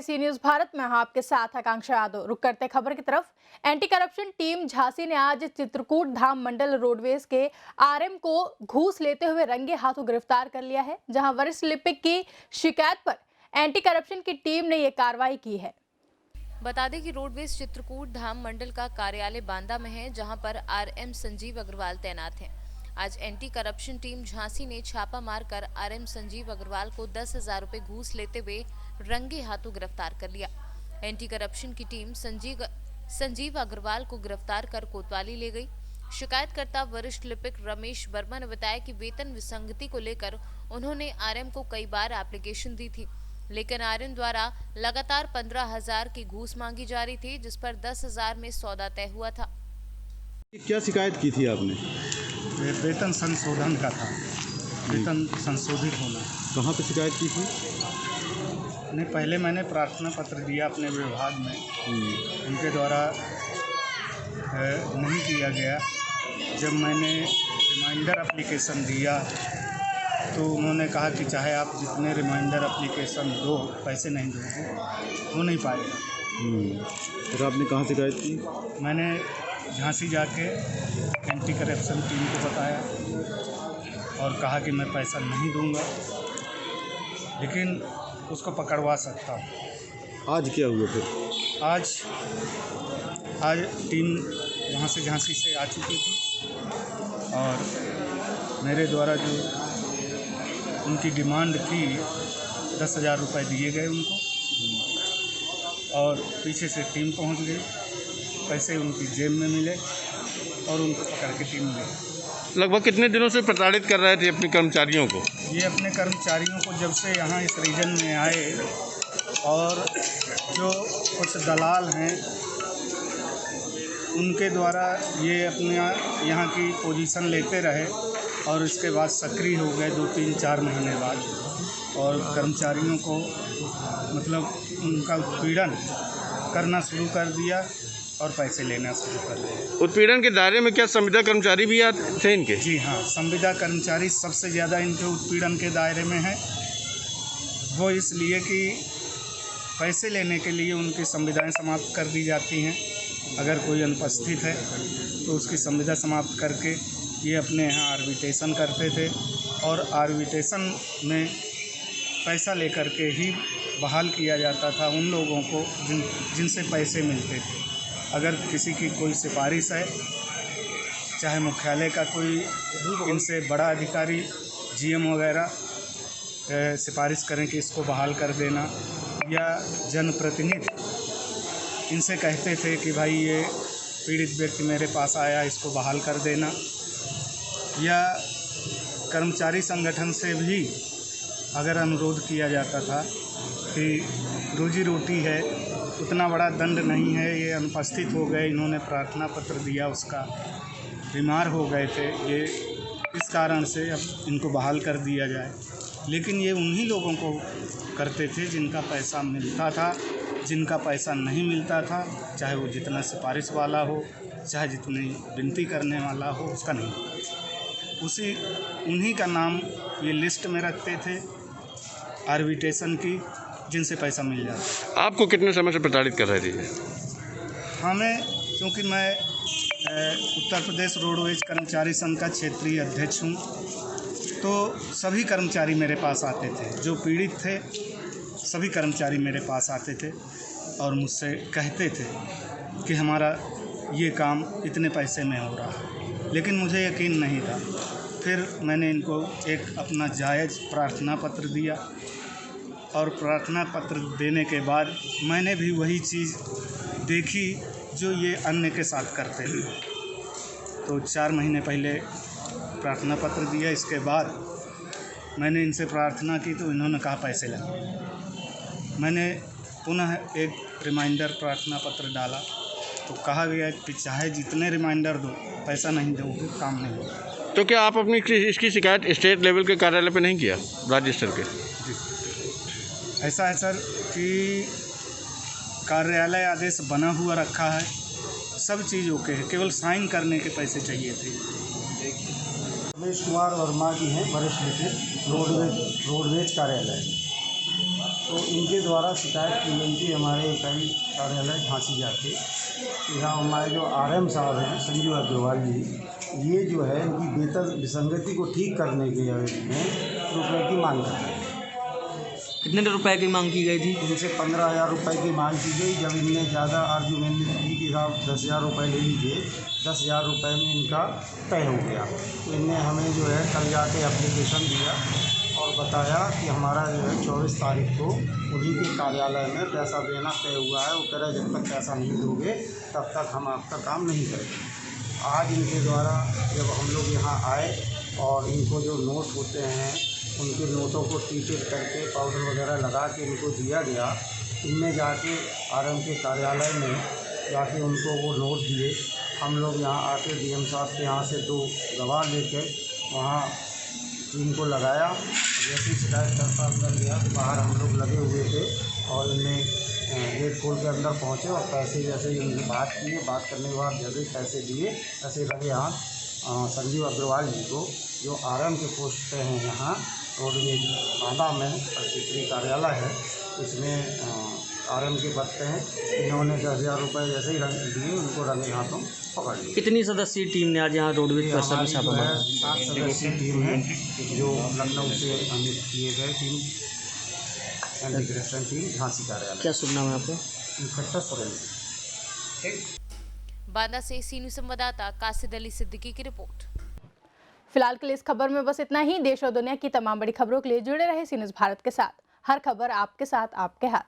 सी news Bharat में आपके साथ आकांक्षा यादव। रुक करते खबर की तरफ। एंटी करप्शन टीम झांसी ने आज चित्रकूट धाम मंडल रोडवेज के आरएम को घूस लेते हुए रंगे हाथों गिरफ्तार कर लिया है, जहां वरिष्ठ लिपिक की शिकायत पर एंटी करप्शन की टीम ने यह कार्रवाई की है। बता दें कि रोडवेज चित्रकूट धाम मंडल का कार्यालय बांदा में है, जहां पर आरएम संजीव अग्रवाल तैनात हैं। आज एंटी करप्शन टीम झांसी ने छापा मारकर आरएम संजीव अग्रवाल को 10,000 रुपए घूस लेते हुए रंगे हाथों गिरफ्तार कर लिया। एंटी करप्शन की टीम संजीव अग्रवाल को गिरफ्तार कर कोतवाली ले गई। शिकायतकर्ता वरिष्ठ लिपिक रमेश वर्मा ने बताया कि वेतन विसंगति को लेकर उन्होंने आरएम को कई बार एप्लीकेशन दी थी, लेकिन आरएम द्वारा लगातार 15,000 की घूस मांगी जा रही थी, जिस पर 10,000 में सौदा तय हुआ था। क्या शिकायत की थी आपने? वेतन संशोधन का था, वेतन संशोधित होना। कहाँ पे शिकायत की थी? नहीं, पहले मैंने प्रार्थना पत्र दिया अपने विभाग में, उनके द्वारा नहीं किया गया। जब मैंने रिमाइंडर एप्लीकेशन दिया तो उन्होंने कहा कि चाहे आप जितने रिमाइंडर एप्लीकेशन दो, पैसे नहीं दोगे, हो नहीं पाएगा। फिर आपने कहाँ शिकायत की? मैंने झांसी जाके एंटी करप्शन टीम को बताया और कहा कि मैं पैसा नहीं दूंगा, लेकिन उसको पकड़वा सकता हूँ। आज क्या हुआ फिर? आज टीम वहाँ से झांसी से आ चुकी थी और मेरे द्वारा जो उनकी डिमांड थी 10,000 रुपये दिए गए उनको, और पीछे से टीम पहुँच गई। पैसे उनकी जेब में मिले और उनको पकड़ के टीम गई। लगभग कितने दिनों से प्रताड़ित कर रहे थे अपने कर्मचारियों को? ये अपने कर्मचारियों को जब से यहाँ इस रीजन में आए, और जो कुछ दलाल हैं उनके द्वारा ये अपने यहाँ की पोजीशन लेते रहे और इसके बाद सक्रिय हो गए 2-3-4 महीने बाद, और कर्मचारियों को मतलब उनका उत्पीड़न करना शुरू कर दिया और पैसे लेना शुरू कर दिया। उत्पीड़न के दायरे में क्या संविदा कर्मचारी भी आते थे इनके? जी हाँ, संविदा कर्मचारी सबसे ज़्यादा इनके उत्पीड़न के दायरे में है। वो इसलिए कि पैसे लेने के लिए उनकी संविदाएं समाप्त कर दी जाती हैं। अगर कोई अनुपस्थित है तो उसकी संविदा समाप्त करके ये अपने यहाँ आर्बिट्रेशन करते थे, और आर्बिट्रेशन में पैसा लेकर के ही बहाल किया जाता था उन लोगों को जिनसे पैसे मिलते थे। अगर किसी की कोई सिफारिश है, चाहे मुख्यालय का कोई इनसे बड़ा अधिकारी जीएम वगैरह सिफारिश करें कि इसको बहाल कर देना, या जनप्रतिनिधि इनसे कहते थे कि भाई ये पीड़ित व्यक्ति मेरे पास आया, इसको बहाल कर देना, या कर्मचारी संगठन से भी अगर अनुरोध किया जाता था कि रोजी रोटी है, उतना बड़ा दंड नहीं है, ये अनुपस्थित हो गए, इन्होंने प्रार्थना पत्र दिया, उसका बीमार हो गए थे, ये इस कारण से अब इनको बहाल कर दिया जाए। लेकिन ये उन्हीं लोगों को करते थे जिनका पैसा मिलता था। जिनका पैसा नहीं मिलता था, चाहे वो जितना सिफारिश वाला हो, चाहे जितनी विनती करने वाला हो, उसका नहीं। उन्हीं का नाम ये लिस्ट में रखते थे आर्बिट्रेशन की, जिनसे पैसा मिल जाता। आपको कितने समय से प्रताड़ित कर रहे थे? हमें, क्योंकि मैं उत्तर प्रदेश रोडवेज कर्मचारी संघ का क्षेत्रीय अध्यक्ष हूँ, तो सभी कर्मचारी मेरे पास आते थे। जो पीड़ित थे सभी कर्मचारी मेरे पास आते थे और मुझसे कहते थे कि हमारा ये काम इतने पैसे में हो रहा है, लेकिन मुझे यकीन नहीं था। फिर मैंने इनको एक अपना जायज़ प्रार्थना पत्र दिया, और प्रार्थना पत्र देने के बाद मैंने भी वही चीज़ देखी जो ये अन्य के साथ करते थे। तो 4 महीने पहले प्रार्थना पत्र दिया, इसके बाद मैंने इनसे प्रार्थना की तो इन्होंने कहा पैसे लगे। मैंने पुनः एक रिमाइंडर प्रार्थना पत्र डाला तो कहा गया कि चाहे जितने रिमाइंडर दो, पैसा नहीं दोगे काम नहीं होगा। तो क्या आप अपनी इसकी शिकायत स्टेट लेवल के कार्यालय पे नहीं किया, राज्य स्तर के? जी, ऐसा है सर कि कार्यालय आदेश बना हुआ रखा है, सब चीज़ ओके है, केवल साइन करने के पैसे चाहिए थे। रमेश कुमार वर्मा की हैं, वरिष्ठ लिपिक रोडवेज कार्यालय। तो इनके द्वारा शिकायत की गई थी हमारे इकाई कार्यालय झांसी जाके कि यहाँ हमारे जो RM साहब हैं संजीव अग्रवाल जी, ये जो है इनकी वेतन विसंगति को ठीक करने के में रुपये की मांग कर रहे हैं। कितने रुपए की मांग की गई थी? इनसे 15,000 रुपये की मांग की गई। जब इनने ज़्यादा आर्ग्यूमेंट की कि साहब 10,000 रुपये ले लीजिए, 10,000 रुपये में इनका तय हो गया। तो इनने हमें जो है कल जाके एप्लीकेशन दिया और बताया कि हमारा जो है 24 तारीख को उन्हीं के कार्यालय में पैसा देना तय हुआ है। वो कह रहे जब तक पैसा नहीं दोगे तब तक हम आपका काम नहीं करेंगे। आज इनके द्वारा जब हम लोग यहाँ आए और इनको जो नोट होते हैं उनके नोटों को टीटेड करके पाउडर वगैरह लगा के इनको दिया गया। इनने जाके RM के कार्यालय में जाके उनको वो नोट दिए। हम लोग यहाँ आके DM साहब के यहाँ से 2 गवाह लेके वहाँ इनको लगाया। जैसे शिकायतकर्ता अंदर गया तो बाहर हम लोग लगे हुए थे और इनने गेट खोल के अंदर पहुँचे और पैसे जैसे इनसे बात किए। बात करने के बाद जैसे पैसे दिए ऐसे लगे हाथ संजीव अग्रवाल जी को, जो RM के पोस्ट पे हैं यहाँ रोडवेज बांदा में क्षेत्रीय कार्यालय है, इसमें RM के पद पे हैं। इन्होंने 10,000 रुपये जैसे ही रंग दिए उनको रंगे हाथों पकड़ लिया। कितनी सदस्यीय टीम ने आज यहाँ रोडवेज पर सभी छापा मारा? 7 सदस्यीय टीम है जो लखनऊ से अमित किए गए team anti corruption team Jhansi कार्यालय। क्या शुभ नाम है आपका? इन्स्पेक्टर सुरेंद्र। बांदा से सी न्यूज़ संवाददाता कासिद अली सिद्दीकी की रिपोर्ट। फिलहाल के लिए इस खबर में बस इतना ही। देश और दुनिया की तमाम बड़ी खबरों के लिए जुड़े रहे सी न्यूज़ भारत के साथ। हर खबर आपके साथ, आपके हाथ।